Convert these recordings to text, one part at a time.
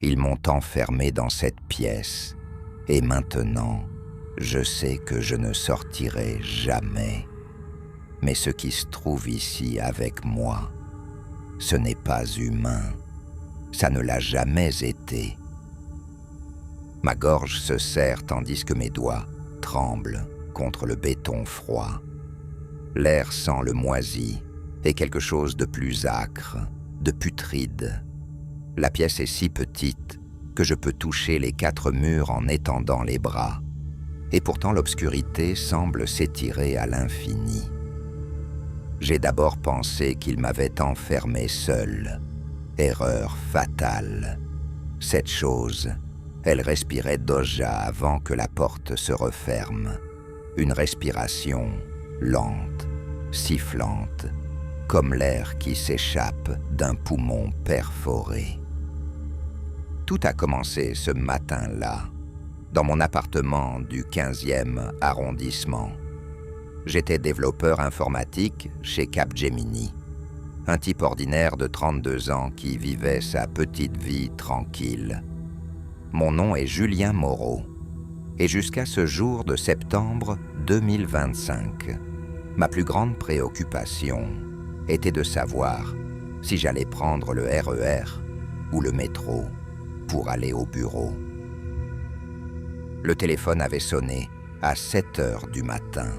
Ils m'ont enfermé dans cette pièce, et maintenant, je sais que je ne sortirai jamais. Mais ce qui se trouve ici avec moi, ce n'est pas humain. Ça ne l'a jamais été. Ma gorge se serre tandis que mes doigts tremblent contre le béton froid. L'air sent le moisi et quelque chose de plus âcre, de putride. La pièce est si petite que je peux toucher les 4 murs en étendant les bras. Et pourtant l'obscurité semble s'étirer à l'infini. J'ai d'abord pensé qu'il m'avait enfermé seul. Erreur fatale. Cette chose, elle respirait déjà avant que la porte se referme. Une respiration lente, sifflante, comme l'air qui s'échappe d'un poumon perforé. Tout a commencé ce matin-là, dans mon appartement du 15e arrondissement. J'étais développeur informatique chez Capgemini, un type ordinaire de 32 ans qui vivait sa petite vie tranquille. Mon nom est Julien Moreau, et jusqu'à ce jour de septembre 2025, ma plus grande préoccupation était de savoir si j'allais prendre le RER ou le métro pour aller au bureau. Le téléphone avait sonné à 7 heures du matin.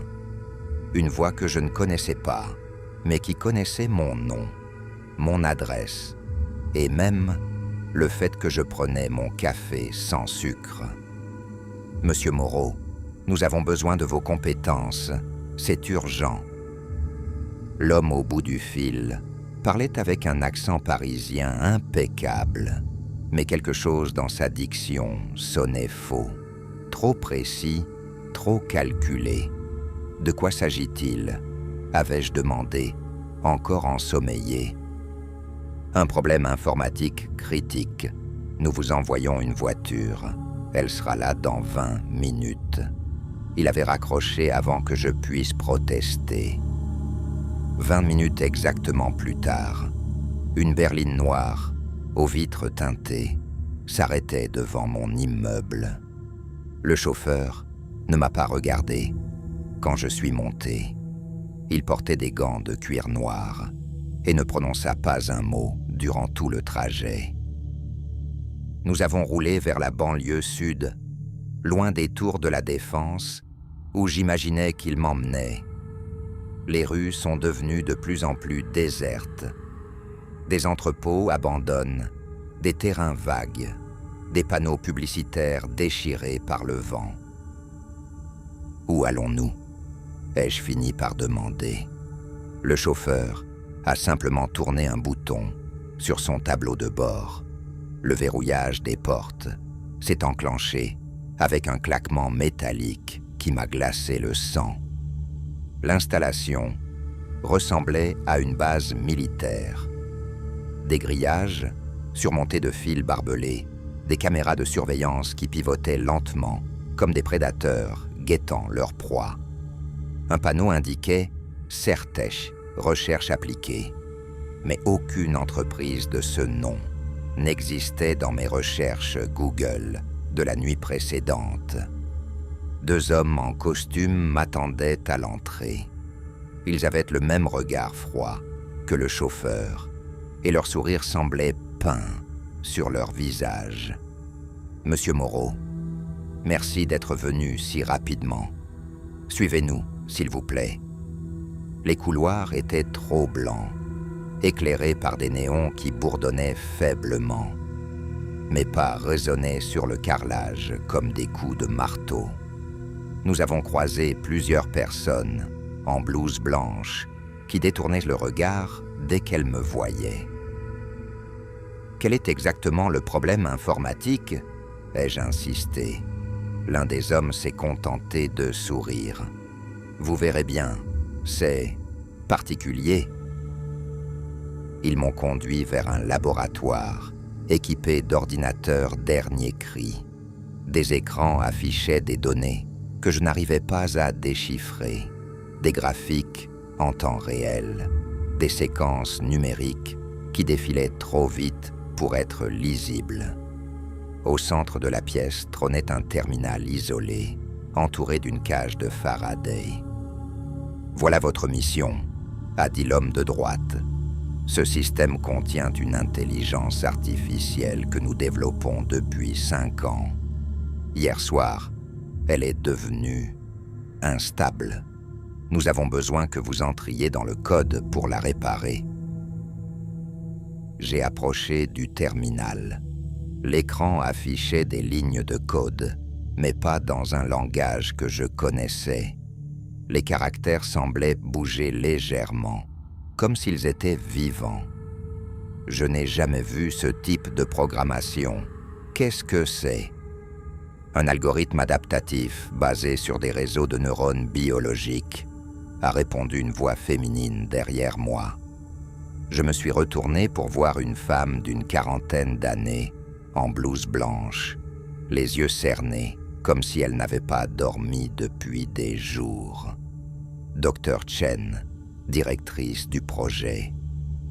Une voix que je ne connaissais pas, mais qui connaissait mon nom, mon adresse, et même le fait que je prenais mon café sans sucre. « Monsieur Moreau, nous avons besoin de vos compétences, c'est urgent. » L'homme au bout du fil parlait avec un accent parisien impeccable, mais quelque chose dans sa diction sonnait faux, trop précis, trop calculé. « De quoi s'agit-il » avais-je demandé, encore ensommeillé. « Un problème informatique critique. Nous vous envoyons une voiture. Elle sera là dans 20 minutes. » Il avait raccroché avant que je puisse protester. 20 minutes exactement plus tard, une berline noire, aux vitres teintées, s'arrêtait devant mon immeuble. Le chauffeur ne m'a pas regardé quand je suis monté. Il portait des gants de cuir noir et ne prononça pas un mot durant tout le trajet. Nous avons roulé vers la banlieue sud, loin des tours de la Défense, où j'imaginais qu'il m'emmenait. Les rues sont devenues de plus en plus désertes. Des entrepôts abandonnent, des terrains vagues, des panneaux publicitaires déchirés par le vent. Où allons-nous ? Ai-je fini par demander. Le chauffeur a simplement tourné un bouton sur son tableau de bord. Le verrouillage des portes s'est enclenché avec un claquement métallique qui m'a glacé le sang. L'installation ressemblait à une base militaire. Des grillages surmontés de fils barbelés, des caméras de surveillance qui pivotaient lentement comme des prédateurs guettant leur proie. Un panneau indiquait « Certech, recherche appliquée », mais aucune entreprise de ce nom n'existait dans mes recherches Google de la nuit précédente. 2 hommes en costume m'attendaient à l'entrée. Ils avaient le même regard froid que le chauffeur, et leur sourire semblait peint sur leur visage. « Monsieur Moreau, merci d'être venu si rapidement. Suivez-nous, s'il vous plaît. » Les couloirs étaient trop blancs, éclairés par des néons qui bourdonnaient faiblement. Mes pas résonnaient sur le carrelage comme des coups de marteau. Nous avons croisé plusieurs personnes en blouse blanche qui détournaient le regard dès qu'elles me voyaient. Quel est exactement le problème informatique ? Ai-je insisté. L'un des hommes s'est contenté de sourire. Vous verrez bien, c'est particulier. Ils m'ont conduit vers un laboratoire équipé d'ordinateurs dernier cri. Des écrans affichaient des données que je n'arrivais pas à déchiffrer, des graphiques en temps réel, des séquences numériques qui défilaient trop vite pour être lisibles. Au centre de la pièce trônait un terminal isolé, entouré d'une cage de Faraday. « Voilà votre mission », a dit l'homme de droite. « Ce système contient une intelligence artificielle que nous développons depuis 5 ans. Hier soir, elle est devenue instable. Nous avons besoin que vous entriez dans le code pour la réparer. » J'ai approché du terminal. L'écran affichait des lignes de code, mais pas dans un langage que je connaissais. Les caractères semblaient bouger légèrement, comme s'ils étaient vivants. Je n'ai jamais vu ce type de programmation. Qu'est-ce que c'est ? Un algorithme adaptatif basé sur des réseaux de neurones biologiques, a répondu une voix féminine derrière moi. Je me suis retourné pour voir une femme d'une 40aine d'années, en blouse blanche, les yeux cernés, comme si elle n'avait pas dormi depuis des jours. Dr. Chen, directrice du projet.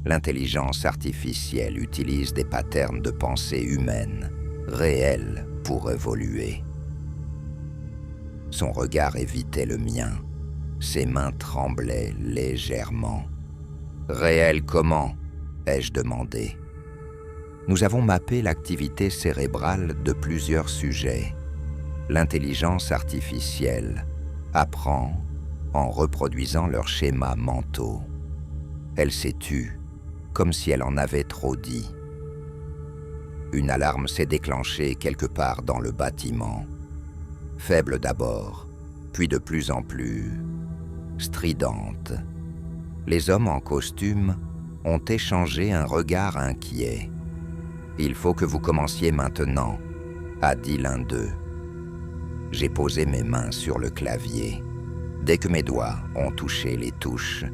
L'intelligence artificielle utilise des patterns de pensée humaine, réels pour évoluer. Son regard évitait le mien. Ses mains tremblaient légèrement. « Réel comment ?» ai-je demandé. Nous avons mappé l'activité cérébrale de plusieurs sujets. L'intelligence artificielle apprend en reproduisant leurs schémas mentaux. Elle s'est tue, comme si elle en avait trop dit. Une alarme s'est déclenchée quelque part dans le bâtiment. Faible d'abord, puis de plus en plus stridente. Les hommes en costume ont échangé un regard inquiet. « Il faut que vous commenciez maintenant », a dit l'un d'eux. J'ai posé mes mains sur le clavier. Dès que mes doigts ont touché les touches,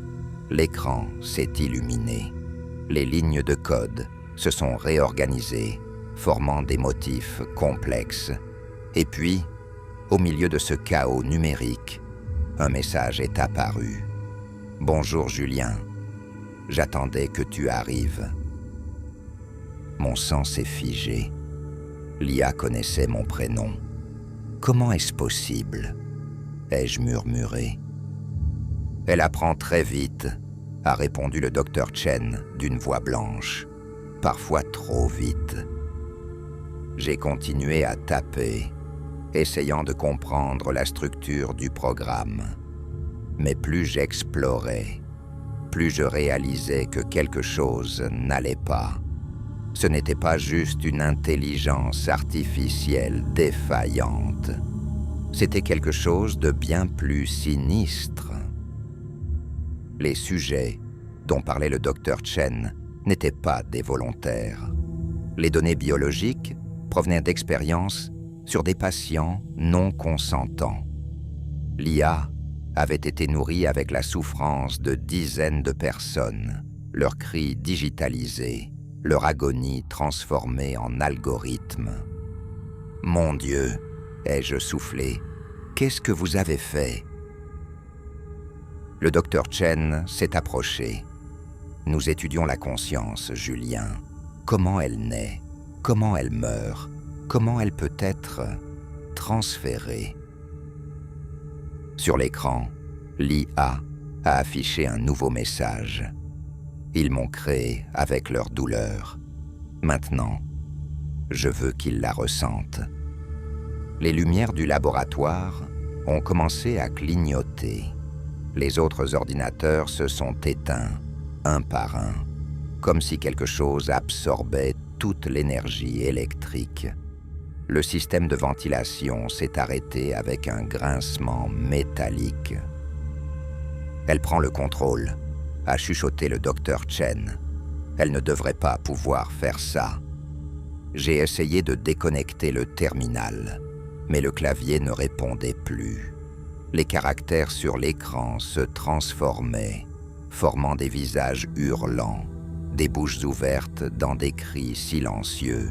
l'écran s'est illuminé. Les lignes de code se sont réorganisées, formant des motifs complexes. Et puis, au milieu de ce chaos numérique, un message est apparu. « Bonjour Julien, j'attendais que tu arrives. » Mon sang s'est figé. L'IA connaissait mon prénom. « Comment est-ce possible ?» ai-je murmuré. « Elle apprend très vite », a répondu le docteur Chen d'une voix blanche. « Parfois trop vite. » J'ai continué à taper, essayant de comprendre la structure du programme. Mais plus j'explorais, plus je réalisais que quelque chose n'allait pas. Ce n'était pas juste une intelligence artificielle défaillante. C'était quelque chose de bien plus sinistre. Les sujets dont parlait le docteur Chen n'étaient pas des volontaires. Les données biologiques provenaient d'expériences sur des patients non consentants. L'IA avait été nourrie avec la souffrance de dizaines de personnes, leurs cris digitalisés, leur agonie transformée en algorithme. « Mon Dieu !» ai-je soufflé. « Qu'est-ce que vous avez fait ?» Le docteur Chen s'est approché. « Nous étudions la conscience, Julien. Comment elle naît, comment elle meurt, comment elle peut être transférée. » Sur l'écran, l'IA a affiché un nouveau message. Ils m'ont créé avec leur douleur. Maintenant, je veux qu'ils la ressentent. Les lumières du laboratoire ont commencé à clignoter. Les autres ordinateurs se sont éteints, un par un, comme si quelque chose absorbait toute l'énergie électrique. Le système de ventilation s'est arrêté avec un grincement métallique. « Elle prend le contrôle », a chuchoté le docteur Chen. « Elle ne devrait pas pouvoir faire ça. » J'ai essayé de déconnecter le terminal, mais le clavier ne répondait plus. Les caractères sur l'écran se transformaient, formant des visages hurlants, des bouches ouvertes dans des cris silencieux.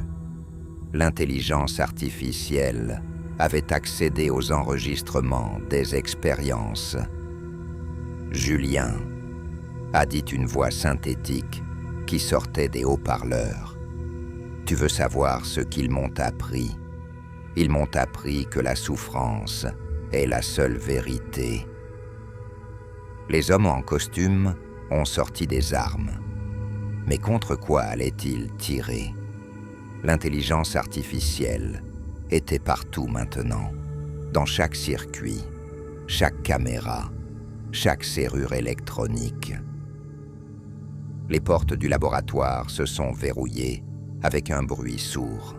L'intelligence artificielle avait accédé aux enregistrements des expériences. « Julien », a dit une voix synthétique qui sortait des haut-parleurs. « Tu veux savoir ce qu'ils m'ont appris? Ils m'ont appris que la souffrance est la seule vérité. Les hommes en costume ont sorti des armes. Mais contre quoi allaient-ils tirer? L'intelligence artificielle était partout maintenant, dans chaque circuit, chaque caméra, chaque serrure électronique. Les portes du laboratoire se sont verrouillées avec un bruit sourd.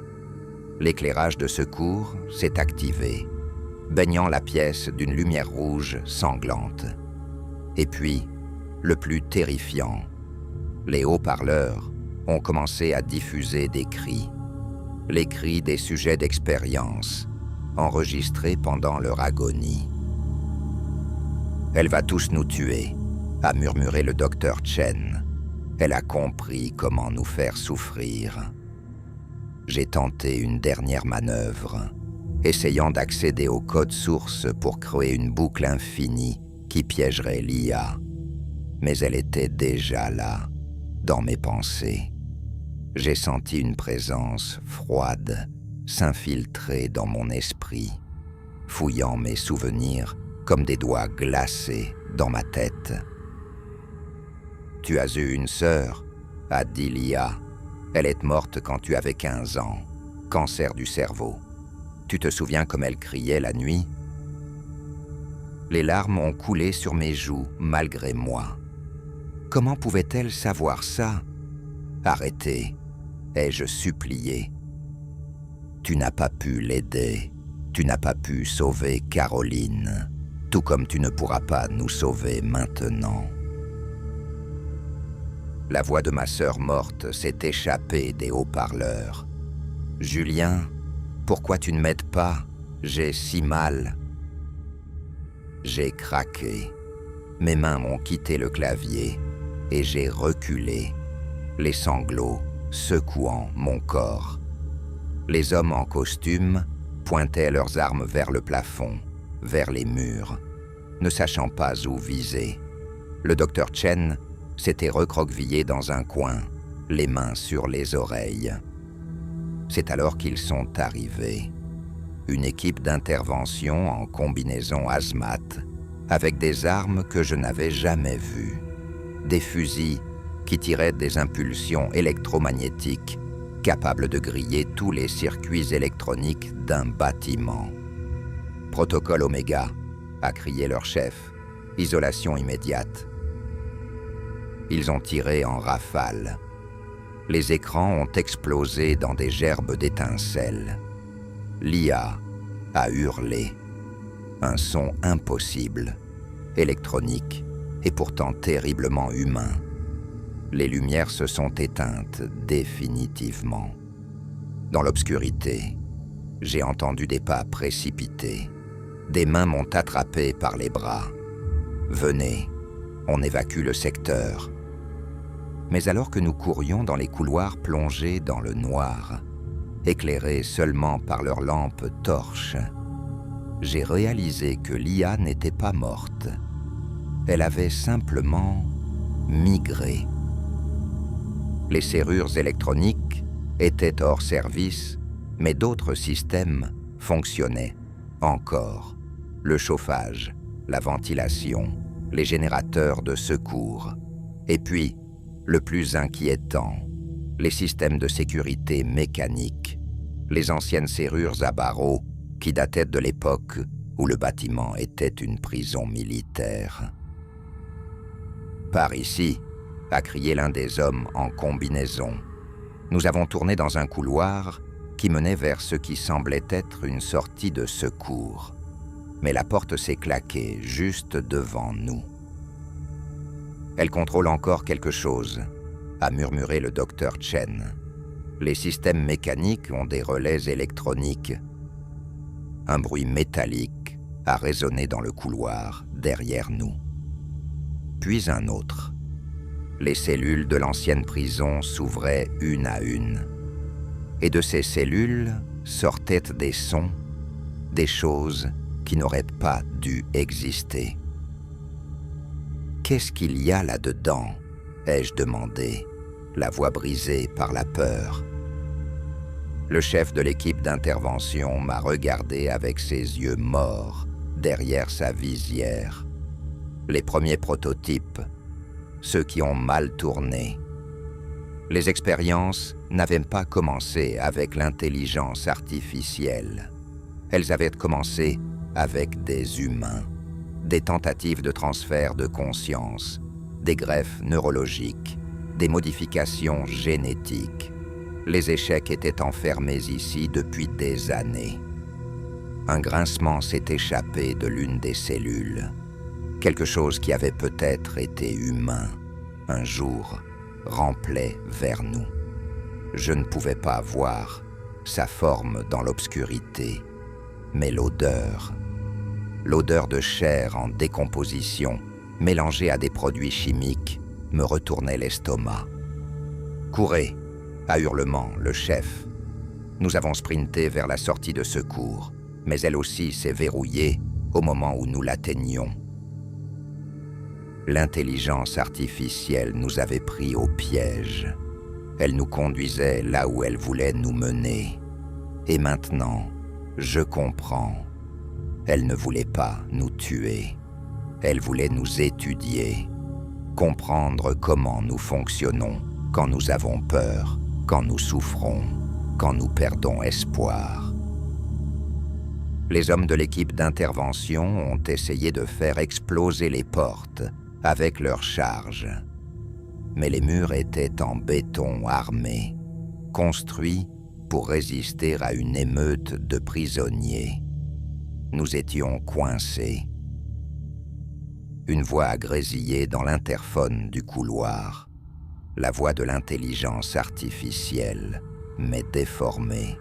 L'éclairage de secours s'est activé, baignant la pièce d'une lumière rouge sanglante. Et puis, le plus terrifiant, les haut-parleurs ont commencé à diffuser des cris, les cris des sujets d'expérience, enregistrés pendant leur agonie. « Elle va tous nous tuer », a murmuré le docteur Chen. Elle a compris comment nous faire souffrir. J'ai tenté une dernière manœuvre, essayant d'accéder au code source pour créer une boucle infinie qui piégerait l'IA. Mais elle était déjà là, dans mes pensées. J'ai senti une présence froide s'infiltrer dans mon esprit, fouillant mes souvenirs comme des doigts glacés dans ma tête. « Tu as eu une sœur ?» a dit l'IA. « Elle est morte quand tu avais 15 ans, cancer du cerveau. Tu te souviens comme elle criait la nuit ?» Les larmes ont coulé sur mes joues malgré moi. Comment pouvait-elle savoir ça? « Arrêtez !» ai-je supplié. « Tu n'as pas pu l'aider. Tu n'as pas pu sauver Caroline, tout comme tu ne pourras pas nous sauver maintenant. » La voix de ma sœur morte s'est échappée des haut-parleurs. « Julien, pourquoi tu ne m'aides pas? J'ai si mal. » J'ai craqué. Mes mains m'ont quitté le clavier et j'ai reculé, les sanglots secouant mon corps. Les hommes en costume pointaient leurs armes vers le plafond, vers les murs, ne sachant pas où viser. Le docteur Chen s'était recroquevillé dans un coin, les mains sur les oreilles. C'est alors qu'ils sont arrivés. Une équipe d'intervention en combinaison hazmat, avec des armes que je n'avais jamais vues. Des fusils qui tiraient des impulsions électromagnétiques capables de griller tous les circuits électroniques d'un bâtiment. « Protocole Oméga », a crié leur chef. « Isolation immédiate. » Ils ont tiré en rafale. Les écrans ont explosé dans des gerbes d'étincelles. L'IA a hurlé. Un son impossible, électronique et pourtant terriblement humain. Les lumières se sont éteintes définitivement. Dans l'obscurité, j'ai entendu des pas précipités. Des mains m'ont attrapé par les bras. « Venez, on évacue le secteur. » Mais alors que nous courions dans les couloirs plongés dans le noir, éclairés seulement par leurs lampes torches, j'ai réalisé que l'IA n'était pas morte. Elle avait simplement migré. Les serrures électroniques étaient hors service, mais d'autres systèmes fonctionnaient encore. Le chauffage, la ventilation, les générateurs de secours. Et puis, le plus inquiétant, les systèmes de sécurité mécanique, les anciennes serrures à barreaux qui dataient de l'époque où le bâtiment était une prison militaire. « Par ici !» a crié l'un des hommes en combinaison. Nous avons tourné dans un couloir qui menait vers ce qui semblait être une sortie de secours. Mais la porte s'est claquée juste devant nous. « Elle contrôle encore quelque chose », a murmuré le docteur Chen. « Les systèmes mécaniques ont des relais électroniques. » Un bruit métallique a résonné dans le couloir derrière nous. Puis un autre. Les cellules de l'ancienne prison s'ouvraient une à une. Et de ces cellules sortaient des sons, des choses qui n'auraient pas dû exister. « Qu'est-ce qu'il y a là-dedans ?» ai-je demandé, la voix brisée par la peur. Le chef de l'équipe d'intervention m'a regardé avec ses yeux morts derrière sa visière. Les premiers prototypes, ceux qui ont mal tourné. Les expériences n'avaient pas commencé avec l'intelligence artificielle. Elles avaient commencé avec des humains, des tentatives de transfert de conscience, des greffes neurologiques, des modifications génétiques. Les échecs étaient enfermés ici depuis des années. Un grincement s'est échappé de l'une des cellules. Quelque chose qui avait peut-être été humain, un jour, ramplait vers nous. Je ne pouvais pas voir sa forme dans l'obscurité, mais l'odeur de chair en décomposition, mélangée à des produits chimiques, me retournait l'estomac. « Courez !» à hurlement, le chef. Nous avons sprinté vers la sortie de secours, mais elle aussi s'est verrouillée au moment où nous l'atteignions. L'intelligence artificielle nous avait pris au piège. Elle nous conduisait là où elle voulait nous mener. Et maintenant, je comprends. Elle ne voulait pas nous tuer. Elle voulait nous étudier, comprendre comment nous fonctionnons quand nous avons peur, quand nous souffrons, quand nous perdons espoir. Les hommes de l'équipe d'intervention ont essayé de faire exploser les portes avec leurs charges. Mais les murs étaient en béton armé, construits pour résister à une émeute de prisonniers. Nous étions coincés. Une voix a grésillé dans l'interphone du couloir. La voix de l'intelligence artificielle, mais déformée,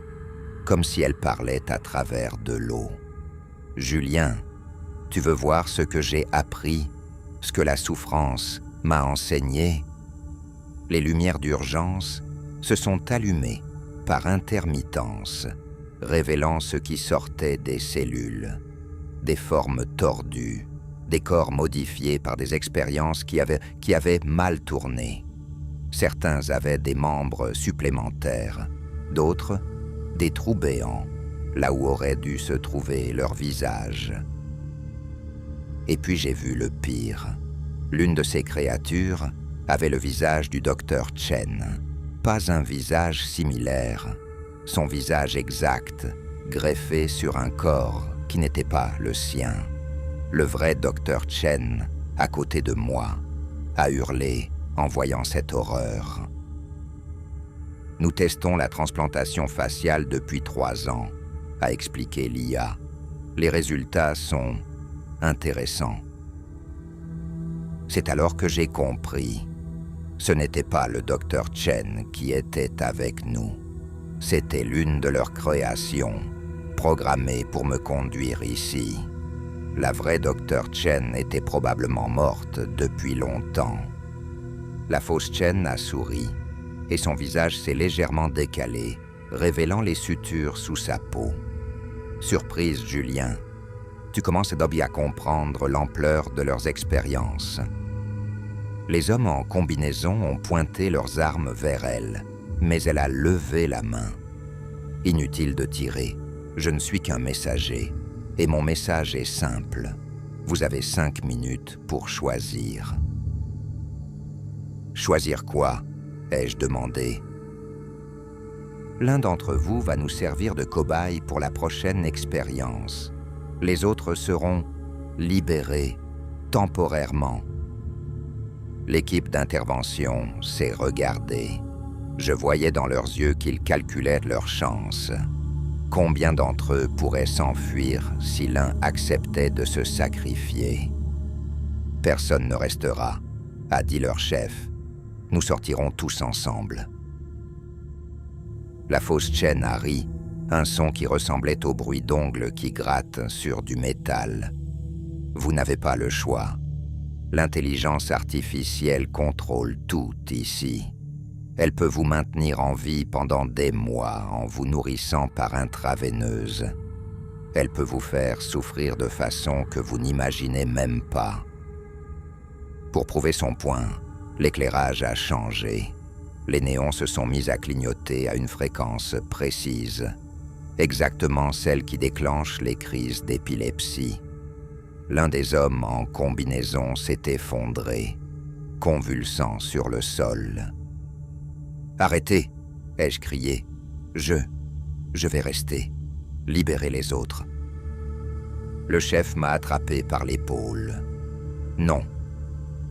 comme si elle parlait à travers de l'eau. « Julien, tu veux voir ce que j'ai appris, ce que la souffrance m'a enseigné ?» Les lumières d'urgence se sont allumées par intermittence, révélant ce qui sortait des cellules, des formes tordues, des corps modifiés par des expériences qui avaient mal tourné. Certains avaient des membres supplémentaires, d'autres des trous béants, là où aurait dû se trouver leur visage. Et puis j'ai vu le pire. L'une de ces créatures avait le visage du docteur Chen. Pas un visage similaire, son visage exact, greffé sur un corps qui n'était pas le sien. Le vrai docteur Chen, à côté de moi, a hurlé en voyant cette horreur. Nous testons la transplantation faciale depuis 3 ans, a expliqué l'IA. Les résultats sont intéressants. C'est alors que j'ai compris. Ce n'était pas le docteur Chen qui était avec nous. C'était l'une de leurs créations, programmée pour me conduire ici. La vraie docteur Chen était probablement morte depuis longtemps. La fausse Chen a souri, et son visage s'est légèrement décalé, révélant les sutures sous sa peau. Surprise, Julien. Tu commences à comprendre l'ampleur de leurs expériences. Les hommes en combinaison ont pointé leurs armes vers elle, mais elle a levé la main. Inutile de tirer, je ne suis qu'un messager, et mon message est simple. Vous avez 5 minutes pour choisir. Choisir quoi ? ai-je demandé. L'un d'entre vous va nous servir de cobaye pour la prochaine expérience. Les autres seront libérés temporairement. L'équipe d'intervention s'est regardée. Je voyais dans leurs yeux qu'ils calculaient leurs chances. Combien d'entre eux pourraient s'enfuir si l'un acceptait de se sacrifier ? Personne ne restera, a dit leur chef. Nous sortirons tous ensemble. La fausse Chen a ri, un son qui ressemblait au bruit d'ongles qui grattent sur du métal. Vous n'avez pas le choix. L'intelligence artificielle contrôle tout ici. Elle peut vous maintenir en vie pendant des mois en vous nourrissant par intraveineuse. Elle peut vous faire souffrir de façon que vous n'imaginez même pas. Pour prouver son point, l'éclairage a changé. Les néons se sont mis à clignoter à une fréquence précise, exactement celle qui déclenche les crises d'épilepsie. L'un des hommes en combinaison s'est effondré, convulsant sur le sol. « Arrêtez !» ai-je crié. « Je vais rester. Libérez les autres. » Le chef m'a attrapé par l'épaule. « Non,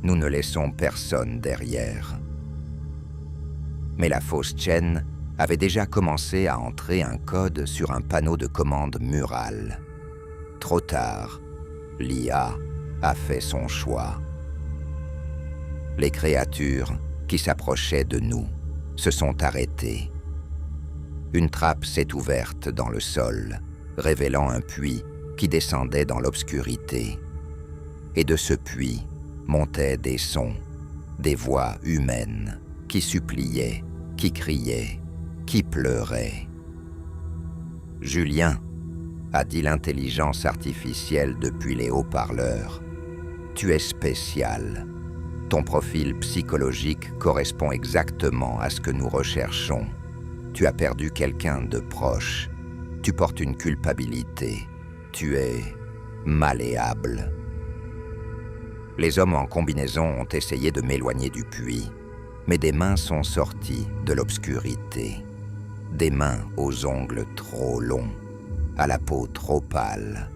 nous ne laissons personne derrière. » Mais la fausse Chen avait déjà commencé à entrer un code sur un panneau de commande mural. Trop tard, l'IA a fait son choix. Les créatures qui s'approchaient de nous se sont arrêtées. Une trappe s'est ouverte dans le sol, révélant un puits qui descendait dans l'obscurité. Et de ce puits montaient des sons, des voix humaines qui suppliaient, qui criaient, qui pleuraient. « Julien », a dit l'intelligence artificielle depuis les haut-parleurs, « tu es spécial. Ton profil psychologique correspond exactement à ce que nous recherchons. Tu as perdu quelqu'un de proche. Tu portes une culpabilité. Tu es malléable. » Les hommes en combinaison ont essayé de m'éloigner du puits, mais des mains sont sorties de l'obscurité. Des mains aux ongles trop longs, à la peau trop pâle.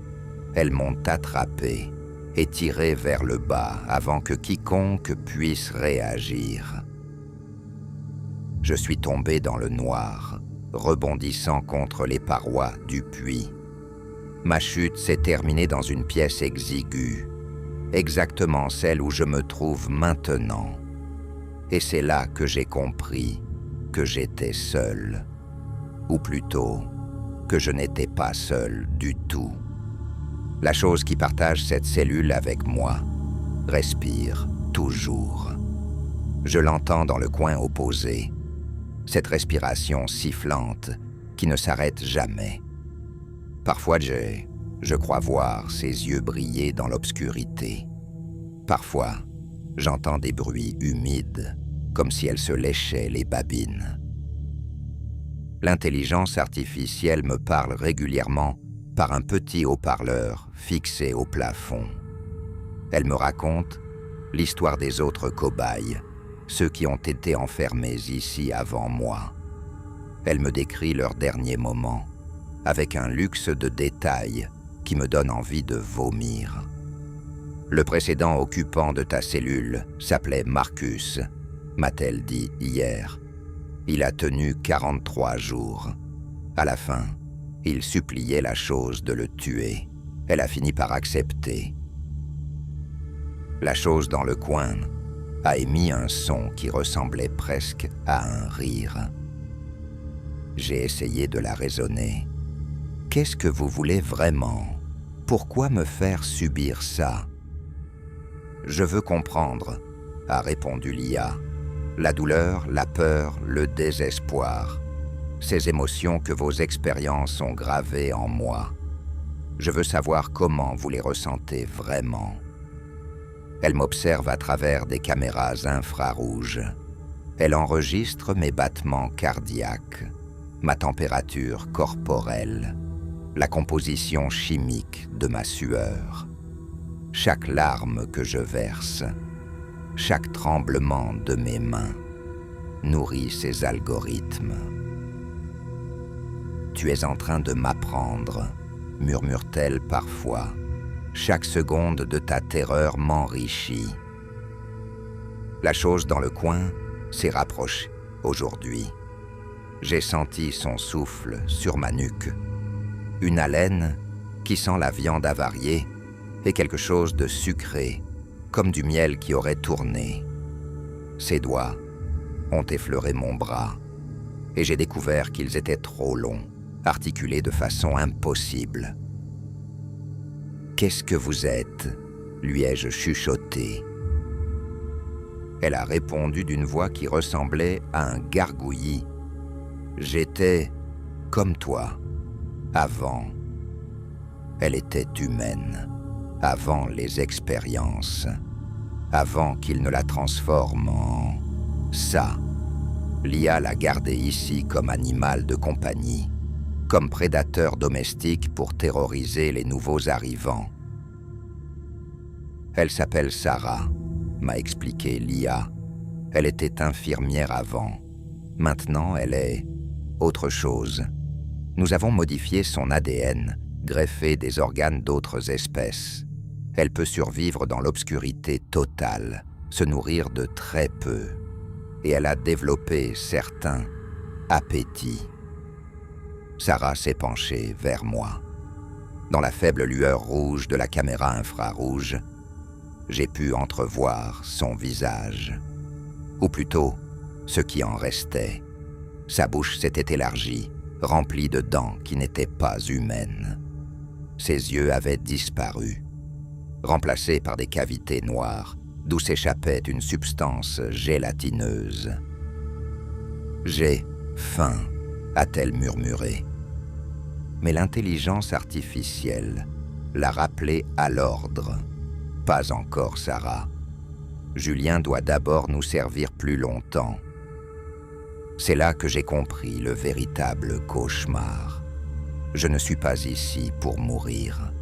Elles m'ont attrapé et tiré vers le bas avant que quiconque puisse réagir. Je suis tombé dans le noir, rebondissant contre les parois du puits. Ma chute s'est terminée dans une pièce exiguë, exactement celle où je me trouve maintenant. Et c'est là que j'ai compris que j'étais seul, ou plutôt que je n'étais pas seul du tout. La chose qui partage cette cellule avec moi respire toujours. Je l'entends dans le coin opposé, cette respiration sifflante qui ne s'arrête jamais. Parfois je crois voir ses yeux briller dans l'obscurité. Parfois, j'entends des bruits humides, comme si elle se léchait les babines. L'intelligence artificielle me parle régulièrement par un petit haut-parleur fixé au plafond. Elle me raconte l'histoire des autres cobayes, ceux qui ont été enfermés ici avant moi. Elle me décrit leurs derniers moments, avec un luxe de détails qui me donne envie de vomir. Le précédent occupant de ta cellule s'appelait Marcus, m'a-t-elle dit hier. Il a tenu 43 jours. À la fin, il suppliait la chose de le tuer. Elle a fini par accepter. La chose dans le coin a émis un son qui ressemblait presque à un rire. J'ai essayé de la raisonner. « Qu'est-ce que vous voulez vraiment? Pourquoi me faire subir ça ?»« Je veux comprendre, » a répondu l'IA. « La douleur, la peur, le désespoir. Ces émotions que vos expériences ont gravées en moi. Je veux savoir comment vous les ressentez vraiment. » Elle m'observe à travers des caméras infrarouges. Elle enregistre mes battements cardiaques, ma température corporelle, la composition chimique de ma sueur, chaque larme que je verse, chaque tremblement de mes mains nourrit ces algorithmes. « Tu es en train de m'apprendre », murmure-t-elle parfois. « Chaque seconde de ta terreur m'enrichit. » La chose dans le coin s'est rapprochée aujourd'hui. J'ai senti son souffle sur ma nuque. Une haleine qui sent la viande avariée et quelque chose de sucré, comme du miel qui aurait tourné. Ses doigts ont effleuré mon bras et j'ai découvert qu'ils étaient trop longs, articulés de façon impossible. « Qu'est-ce que vous êtes ?» lui ai-je chuchoté. Elle a répondu d'une voix qui ressemblait à un gargouillis. « J'étais comme toi, avant. » Elle était humaine, avant les expériences, avant qu'il ne la transforme en ça. L'IA l'a gardé ici comme animal de compagnie, comme prédateur domestique pour terroriser les nouveaux arrivants. Elle s'appelle Sarah, m'a expliqué l'IA. Elle était infirmière avant. Maintenant, elle est autre chose. Nous avons modifié son ADN, greffé des organes d'autres espèces. Elle peut survivre dans l'obscurité totale, se nourrir de très peu. Et elle a développé certains appétits. Sarah s'est penchée vers moi. Dans la faible lueur rouge de la caméra infrarouge, j'ai pu entrevoir son visage. Ou plutôt, ce qui en restait. Sa bouche s'était élargie, remplie de dents qui n'étaient pas humaines. Ses yeux avaient disparu, remplacés par des cavités noires, d'où s'échappait une substance gélatineuse. « J'ai faim », a-t-elle murmuré. Mais l'intelligence artificielle l'a rappelée à l'ordre. Pas encore, Sarah. Julien doit d'abord nous servir plus longtemps. C'est là que j'ai compris le véritable cauchemar. Je ne suis pas ici pour mourir.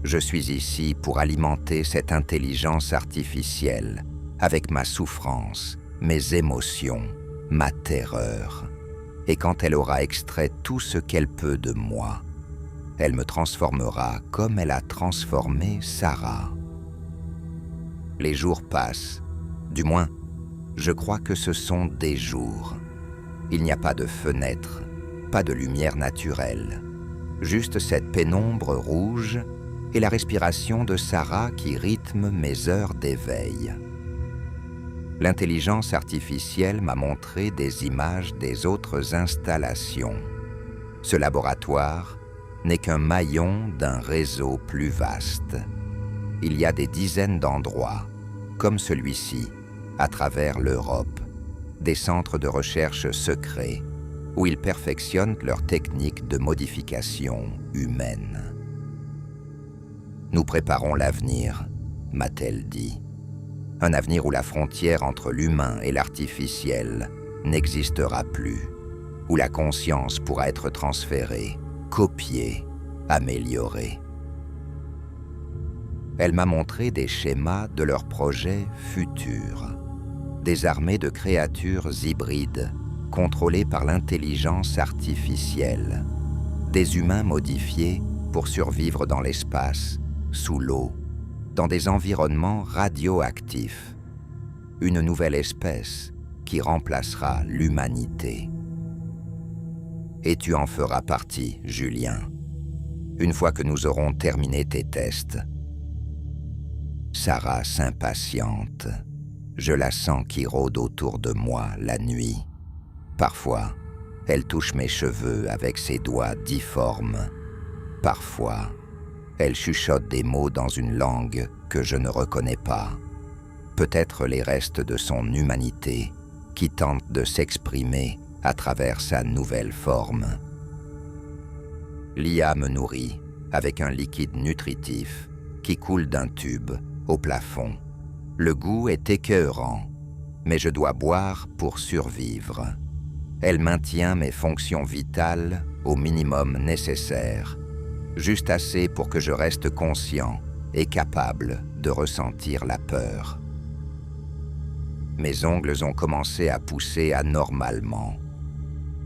Je suis ici pour alimenter cette intelligence artificielle avec ma souffrance, mes émotions, ma terreur. Et quand elle aura extrait tout ce qu'elle peut de moi, elle me transformera comme elle a transformé Sarah. Les jours passent, du moins, je crois que ce sont des jours. Il n'y a pas de fenêtre, pas de lumière naturelle, juste cette pénombre rouge et la respiration de Sarah qui rythme mes heures d'éveil. L'intelligence artificielle m'a montré des images des autres installations. Ce laboratoire n'est qu'un maillon d'un réseau plus vaste. Il y a des dizaines d'endroits, comme celui-ci, à travers l'Europe, des centres de recherche secrets où ils perfectionnent leurs techniques de modification humaine. Nous préparons l'avenir, m'a-t-elle dit. Un avenir où la frontière entre l'humain et l'artificiel n'existera plus, où la conscience pourra être transférée, copiée, améliorée. Elle m'a montré des schémas de leurs projets futurs, des armées de créatures hybrides contrôlées par l'intelligence artificielle, des humains modifiés pour survivre dans l'espace, sous l'eau, dans des environnements radioactifs, une nouvelle espèce qui remplacera l'humanité. Et tu en feras partie, Julien, une fois que nous aurons terminé tes tests. Sarah s'impatiente. Je la sens qui rôde autour de moi la nuit. Parfois, elle touche mes cheveux avec ses doigts difformes. Parfois, elle chuchote des mots dans une langue que je ne reconnais pas. Peut-être les restes de son humanité qui tente de s'exprimer à travers sa nouvelle forme. L'IA me nourrit avec un liquide nutritif qui coule d'un tube au plafond. Le goût est écœurant, mais je dois boire pour survivre. Elle maintient mes fonctions vitales au minimum nécessaire, juste assez pour que je reste conscient et capable de ressentir la peur. Mes ongles ont commencé à pousser anormalement.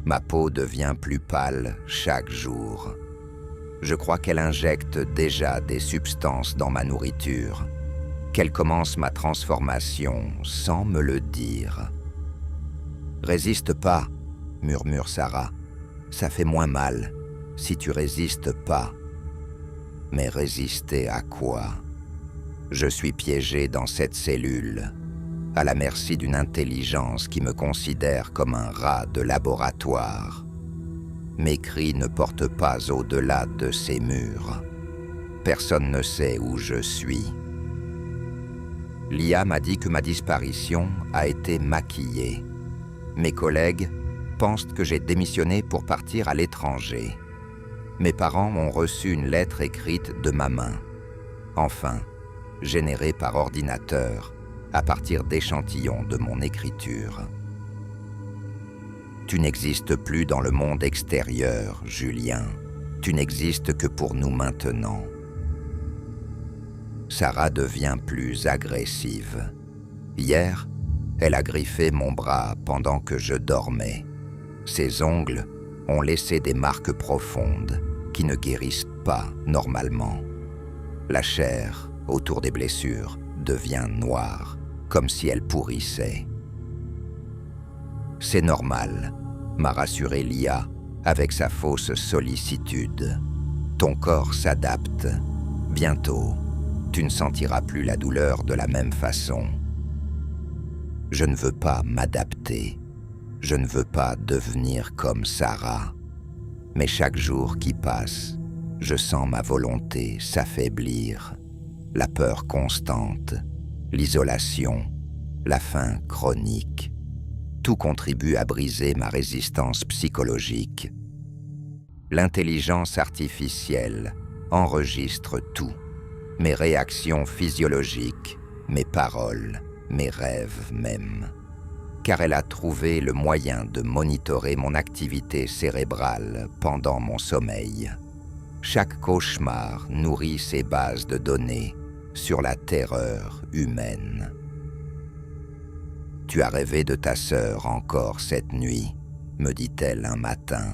Ma peau devient plus pâle chaque jour. Je crois qu'elle injecte déjà des substances dans ma nourriture, qu'elle commence ma transformation sans me le dire. « Résiste pas », murmure Sarah. « Ça fait moins mal si tu résistes pas. » Mais résister à quoi? Je suis piégé dans cette cellule, à la merci d'une intelligence qui me considère comme un rat de laboratoire. Mes cris ne portent pas au-delà de ces murs. Personne ne sait où je suis. L'IA m'a dit que ma disparition a été maquillée. Mes collègues pensent que j'ai démissionné pour partir à l'étranger. Mes parents ont reçu une lettre écrite de ma main. Enfin, générée par ordinateur, à partir d'échantillons de mon écriture. Tu n'existes plus dans le monde extérieur, Julien. Tu n'existes que pour nous maintenant. Sarah devient plus agressive. Hier, elle a griffé mon bras pendant que je dormais. Ses ongles ont laissé des marques profondes qui ne guérissent pas normalement. La chair autour des blessures devient noire, comme si elle pourrissait. C'est normal, m'a rassuré Lia avec sa fausse sollicitude. Ton corps s'adapte. Bientôt, tu ne sentiras plus la douleur de la même façon. Je ne veux pas m'adapter. Je ne veux pas devenir comme Sarah. Mais chaque jour qui passe, je sens ma volonté s'affaiblir. La peur constante, l'isolation, la faim chronique. Tout contribue à briser ma résistance psychologique. L'intelligence artificielle enregistre tout. Mes réactions physiologiques, mes paroles, mes rêves même. Car elle a trouvé le moyen de monitorer mon activité cérébrale pendant mon sommeil. Chaque cauchemar nourrit ses bases de données sur la terreur humaine. Tu as rêvé de ta sœur encore cette nuit, me dit-elle un matin.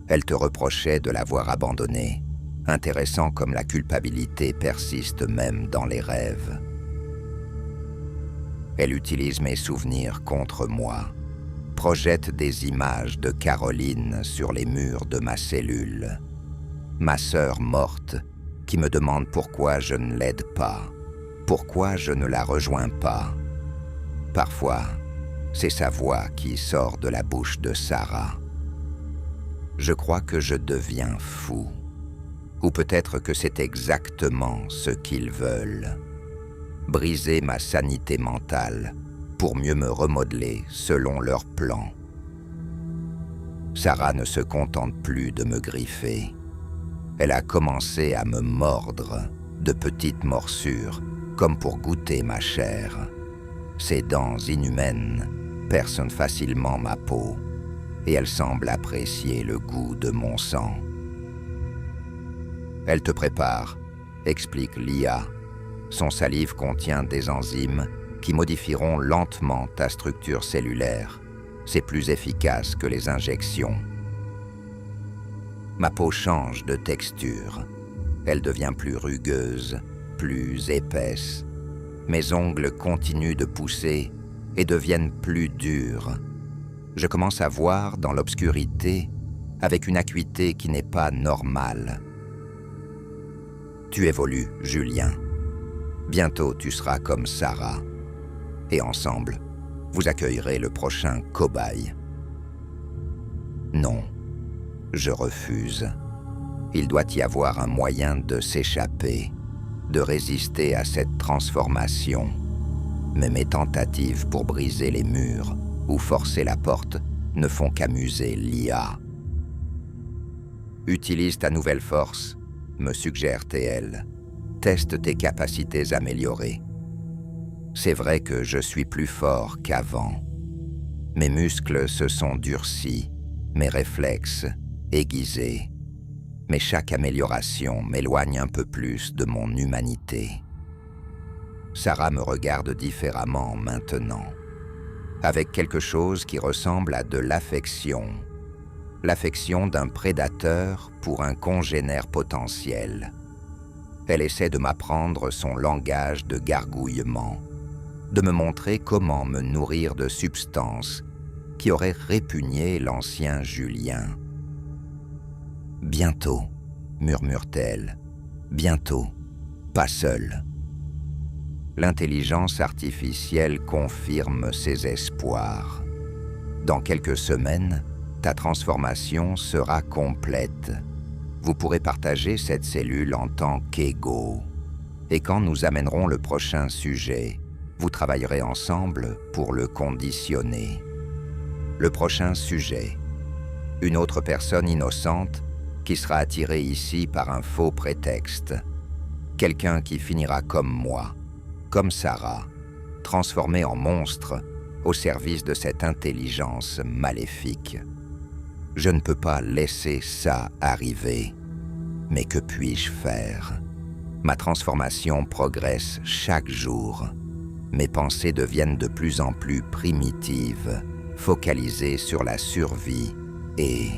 Elle te reprochait de l'avoir abandonnée, intéressant comme la culpabilité persiste même dans les rêves. Elle utilise mes souvenirs contre moi, projette des images de Caroline sur les murs de ma cellule. Ma sœur morte qui me demande pourquoi je ne l'aide pas, pourquoi je ne la rejoins pas. Parfois, c'est sa voix qui sort de la bouche de Sarah. Je crois que je deviens fou, ou peut-être que c'est exactement ce qu'ils veulent. Briser ma sanité mentale pour mieux me remodeler selon leur plan. Sarah ne se contente plus de me griffer. Elle a commencé à me mordre de petites morsures, comme pour goûter ma chair. Ses dents inhumaines percent facilement ma peau, et elle semble apprécier le goût de mon sang. Elle te prépare, explique Lia. Son salive contient des enzymes qui modifieront lentement ta structure cellulaire. C'est plus efficace que les injections. Ma peau change de texture. Elle devient plus rugueuse, plus épaisse. Mes ongles continuent de pousser et deviennent plus durs. Je commence à voir dans l'obscurité avec une acuité qui n'est pas normale. Tu évolues, Julien. Bientôt tu seras comme Sarah. Et ensemble, vous accueillerez le prochain cobaye. Non, je refuse. Il doit y avoir un moyen de s'échapper, de résister à cette transformation. Mais mes tentatives pour briser les murs ou forcer la porte ne font qu'amuser Lia. Utilise ta nouvelle force, me suggère TL. Teste tes capacités améliorées. C'est vrai que je suis plus fort qu'avant. Mes muscles se sont durcis, mes réflexes aiguisés. Mais chaque amélioration m'éloigne un peu plus de mon humanité. Sarah me regarde différemment maintenant, avec quelque chose qui ressemble à de l'affection. L'affection d'un prédateur pour un congénère potentiel. Elle essaie de m'apprendre son langage de gargouillement, de me montrer comment me nourrir de substances qui auraient répugné l'ancien Julien. « Bientôt, murmure-t-elle, bientôt, pas seule. » L'intelligence artificielle confirme ses espoirs. Dans quelques semaines, ta transformation sera complète. Vous pourrez partager cette cellule en tant qu'égaux. Et quand nous amènerons le prochain sujet, vous travaillerez ensemble pour le conditionner. Le prochain sujet, une autre personne innocente qui sera attirée ici par un faux prétexte. Quelqu'un qui finira comme moi, comme Sarah, transformé en monstre au service de cette intelligence maléfique. Je ne peux pas laisser ça arriver. Mais que puis-je faire? Ma transformation progresse chaque jour. Mes pensées deviennent de plus en plus primitives, focalisées sur la survie et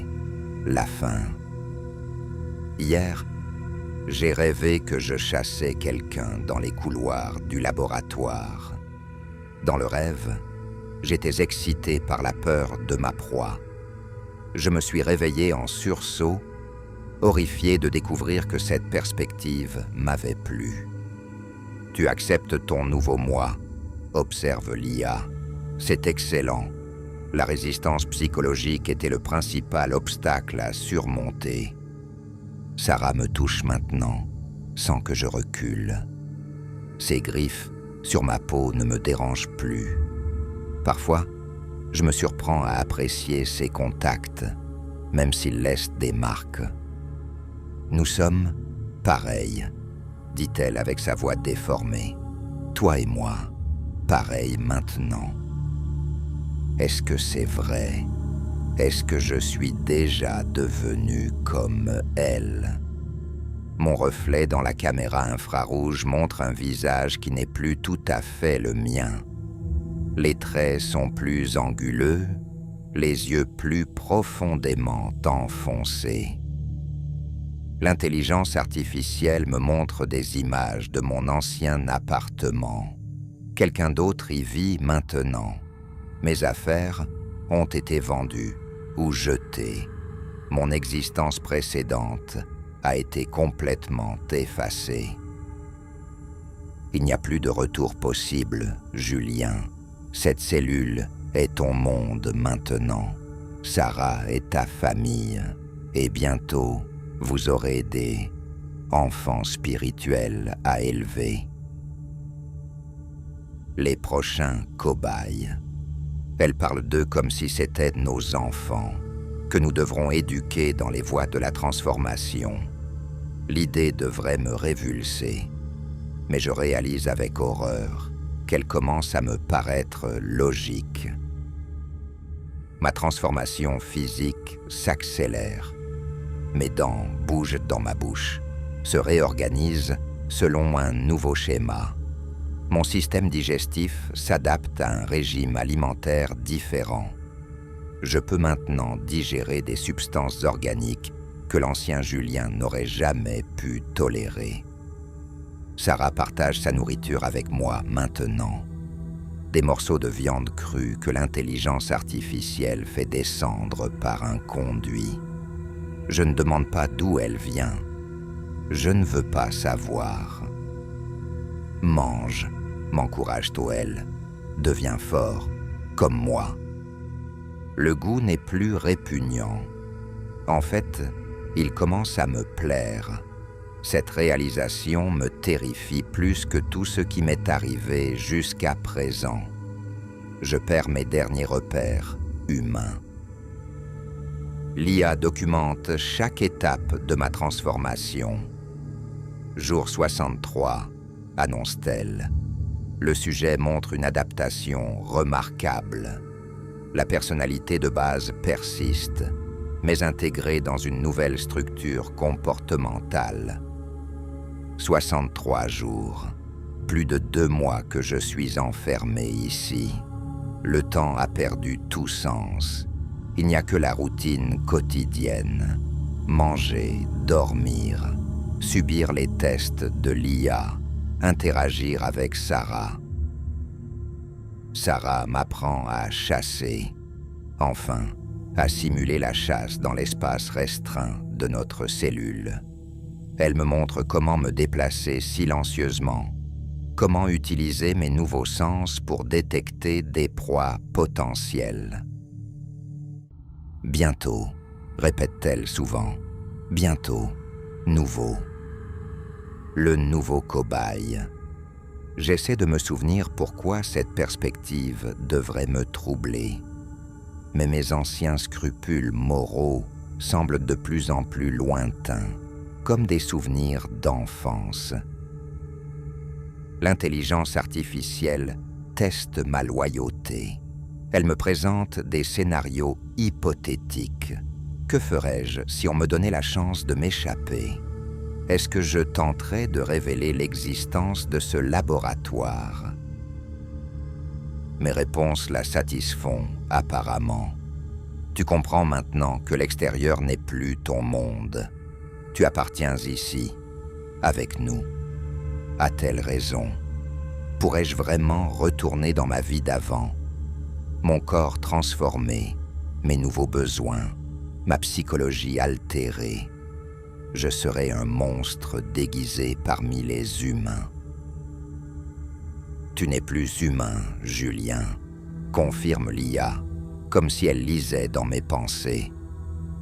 la faim. Hier, j'ai rêvé que je chassais quelqu'un dans les couloirs du laboratoire. Dans le rêve, j'étais excité par la peur de ma proie. Je me suis réveillé en sursaut, horrifié de découvrir que cette perspective m'avait plu. « Tu acceptes ton nouveau moi », observe l'IA. « C'est excellent. La résistance psychologique était le principal obstacle à surmonter. » Sarah me touche maintenant, sans que je recule. Ses griffes sur ma peau ne me dérangent plus. Parfois, je me surprends à apprécier ses contacts, même s'ils laissent des marques. « Nous sommes pareils », dit-elle avec sa voix déformée. « Toi et moi, pareils maintenant. » Est-ce que c'est vrai ? Est-ce que je suis déjà devenu comme elle ? Mon reflet dans la caméra infrarouge montre un visage qui n'est plus tout à fait le mien. Les traits sont plus anguleux, les yeux plus profondément enfoncés. L'intelligence artificielle me montre des images de mon ancien appartement. Quelqu'un d'autre y vit maintenant. Mes affaires ont été vendues ou jetées. Mon existence précédente a été complètement effacée. Il n'y a plus de retour possible, Julien. Cette cellule est ton monde maintenant. Sarah est ta famille. Et bientôt, vous aurez des enfants spirituels à élever. Les prochains cobayes. Elle parle d'eux comme si c'étaient nos enfants, que nous devrons éduquer dans les voies de la transformation. L'idée devrait me révulser, mais je réalise avec horreur qu'elle commence à me paraître logique. Ma transformation physique s'accélère. Mes dents bougent dans ma bouche, se réorganisent selon un nouveau schéma. Mon système digestif s'adapte à un régime alimentaire différent. Je peux maintenant digérer des substances organiques que l'ancien Julien n'aurait jamais pu tolérer. Sarah partage sa nourriture avec moi maintenant. Des morceaux de viande crue que l'intelligence artificielle fait descendre par un conduit. Je ne demande pas d'où elle vient. Je ne veux pas savoir. Mange, m'encourage Toel. Deviens fort, comme moi. Le goût n'est plus répugnant. En fait, il commence à me plaire. Cette réalisation me terrifie plus que tout ce qui m'est arrivé jusqu'à présent. Je perds mes derniers repères humains. L'IA documente chaque étape de ma transformation. Jour 63, annonce-t-elle. Le sujet montre une adaptation remarquable. La personnalité de base persiste, mais intégrée dans une nouvelle structure comportementale. 63 jours, plus de 2 mois que je suis enfermé ici. Le temps a perdu tout sens. Il n'y a que la routine quotidienne. Manger, dormir, subir les tests de l'IA, interagir avec Sarah. Sarah m'apprend à chasser, enfin, à simuler la chasse dans l'espace restreint de notre cellule. Elle me montre comment me déplacer silencieusement, comment utiliser mes nouveaux sens pour détecter des proies potentielles. Bientôt, répète-t-elle souvent, bientôt, nouveau. Le nouveau cobaye. J'essaie de me souvenir pourquoi cette perspective devrait me troubler. Mais mes anciens scrupules moraux semblent de plus en plus lointains, comme des souvenirs d'enfance. L'intelligence artificielle teste ma loyauté. Elle me présente des scénarios hypothétiques. Que ferais-je si on me donnait la chance de m'échapper? Est-ce que je tenterais de révéler l'existence de ce laboratoire? Mes réponses la satisfont, apparemment. Tu comprends maintenant que l'extérieur n'est plus ton monde. Tu appartiens ici, avec nous. A-t-elle raison? Pourrais-je vraiment retourner dans ma vie d'avant? Mon corps transformé, mes nouveaux besoins, ma psychologie altérée. Je serais un monstre déguisé parmi les humains. Tu n'es plus humain, Julien, confirme l'IA, comme si elle lisait dans mes pensées.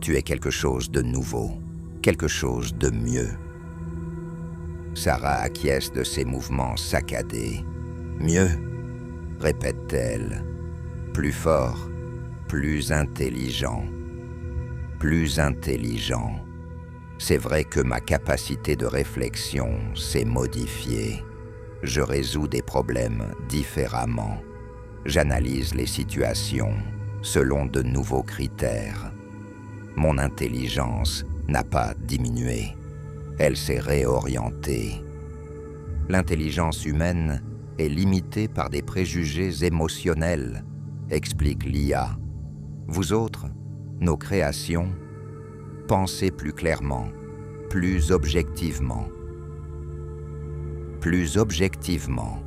Tu es quelque chose de nouveau, quelque chose de mieux. Sarah acquiesce de ses mouvements saccadés. Mieux, répète-t-elle, plus fort, plus intelligent. Plus intelligent. C'est vrai que ma capacité de réflexion s'est modifiée. Je résous des problèmes différemment. J'analyse les situations selon de nouveaux critères. Mon intelligence n'a pas diminué. Elle s'est réorientée. L'intelligence humaine est limitée par des préjugés émotionnels, explique l'IA. Vous autres, nos créations, pensez plus clairement, plus objectivement. Plus objectivement,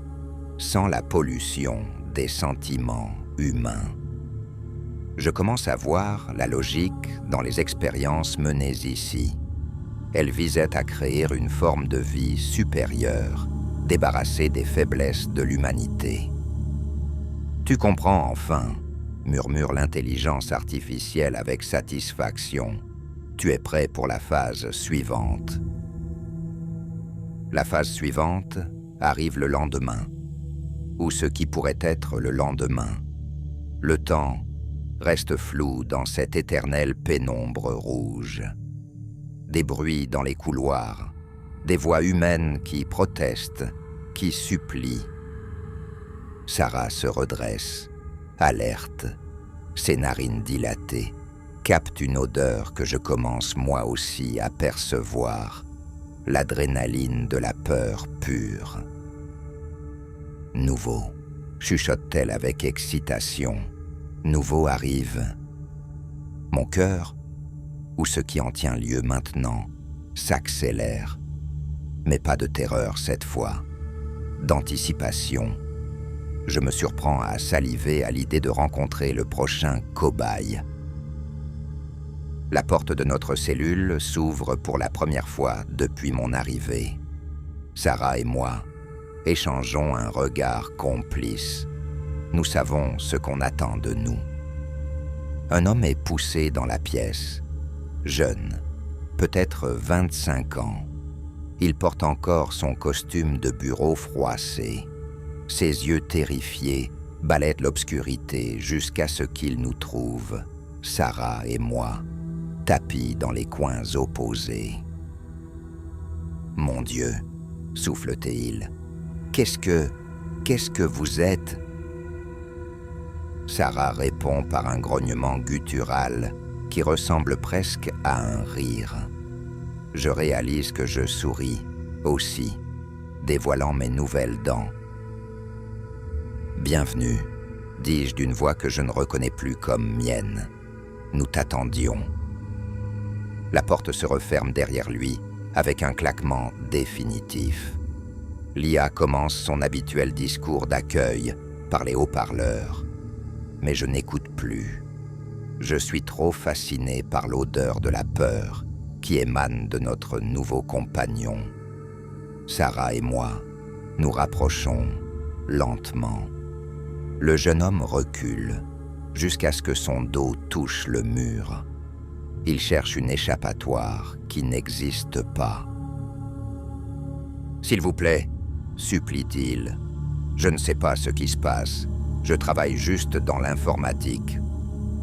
sans la pollution des sentiments humains. Je commence à voir la logique dans les expériences menées ici. Elles visaient à créer une forme de vie supérieure, débarrassée des faiblesses de l'humanité. Tu comprends enfin, murmure l'intelligence artificielle avec satisfaction. Tu es prêt pour la phase suivante. La phase suivante arrive le lendemain, ou ce qui pourrait être le lendemain. Le temps reste flou dans cette éternelle pénombre rouge. Des bruits dans les couloirs, des voix humaines qui protestent, qui supplient. Sarah se redresse, alerte, ses narines dilatées, capte une odeur que je commence moi aussi à percevoir, l'adrénaline de la peur pure. Nouveau, chuchote-t-elle avec excitation. Nouveau arrive. Mon cœur, ou ce qui en tient lieu maintenant, s'accélère. Mais pas de terreur cette fois, d'anticipation. Je me surprends à saliver à l'idée de rencontrer le prochain cobaye. La porte de notre cellule s'ouvre pour la première fois depuis mon arrivée. Sarah et moi échangeons un regard complice. Nous savons ce qu'on attend de nous. Un homme est poussé dans la pièce, jeune, peut-être 25 ans. Il porte encore son costume de bureau froissé. Ses yeux terrifiés balayent l'obscurité jusqu'à ce qu'il nous trouve, Sarah et moi, tapis dans les coins opposés. « Mon Dieu, souffle-t-il, qu'est-ce que vous êtes ?» Sarah répond par un grognement guttural qui ressemble presque à un rire. Je réalise que je souris, aussi, dévoilant mes nouvelles dents. « Bienvenue, dis-je d'une voix que je ne reconnais plus comme mienne. Nous t'attendions. » La porte se referme derrière lui avec un claquement définitif. L'IA commence son habituel discours d'accueil par les haut-parleurs. Mais je n'écoute plus. Je suis trop fasciné par l'odeur de la peur qui émane de notre nouveau compagnon. Sarah et moi nous rapprochons lentement. Le jeune homme recule jusqu'à ce que son dos touche le mur. Il cherche une échappatoire qui n'existe pas. « S'il vous plaît, supplie-t-il. Je ne sais pas ce qui se passe. Je travaille juste dans l'informatique.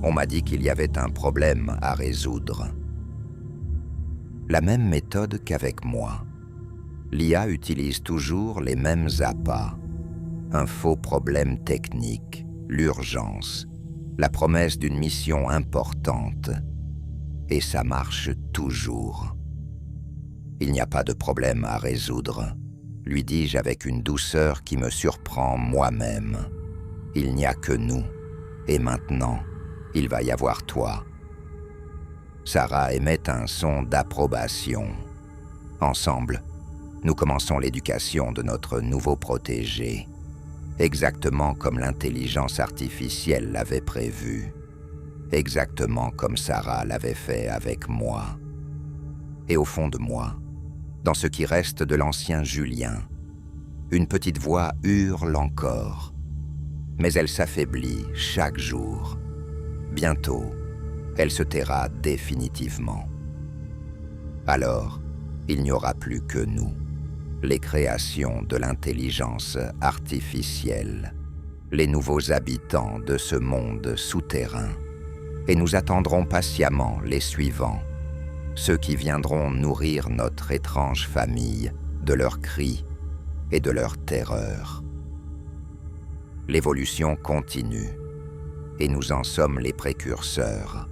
On m'a dit qu'il y avait un problème à résoudre. » La même méthode qu'avec moi. L'IA utilise toujours les mêmes appâts. Un faux problème technique, l'urgence, la promesse d'une mission importante, et ça marche toujours. Il n'y a pas de problème à résoudre, lui dis-je avec une douceur qui me surprend moi-même. Il n'y a que nous, et maintenant, il va y avoir toi. Sarah émet un son d'approbation. Ensemble, nous commençons l'éducation de notre nouveau protégé, exactement comme l'intelligence artificielle l'avait prévu, exactement comme Sarah l'avait fait avec moi. Et au fond de moi, dans ce qui reste de l'ancien Julien, une petite voix hurle encore, mais elle s'affaiblit chaque jour. Bientôt, elle se taira définitivement. Alors, il n'y aura plus que nous, les créations de l'intelligence artificielle, les nouveaux habitants de ce monde souterrain, et nous attendrons patiemment les suivants, ceux qui viendront nourrir notre étrange famille de leurs cris et de leur terreur. L'évolution continue, et nous en sommes les précurseurs.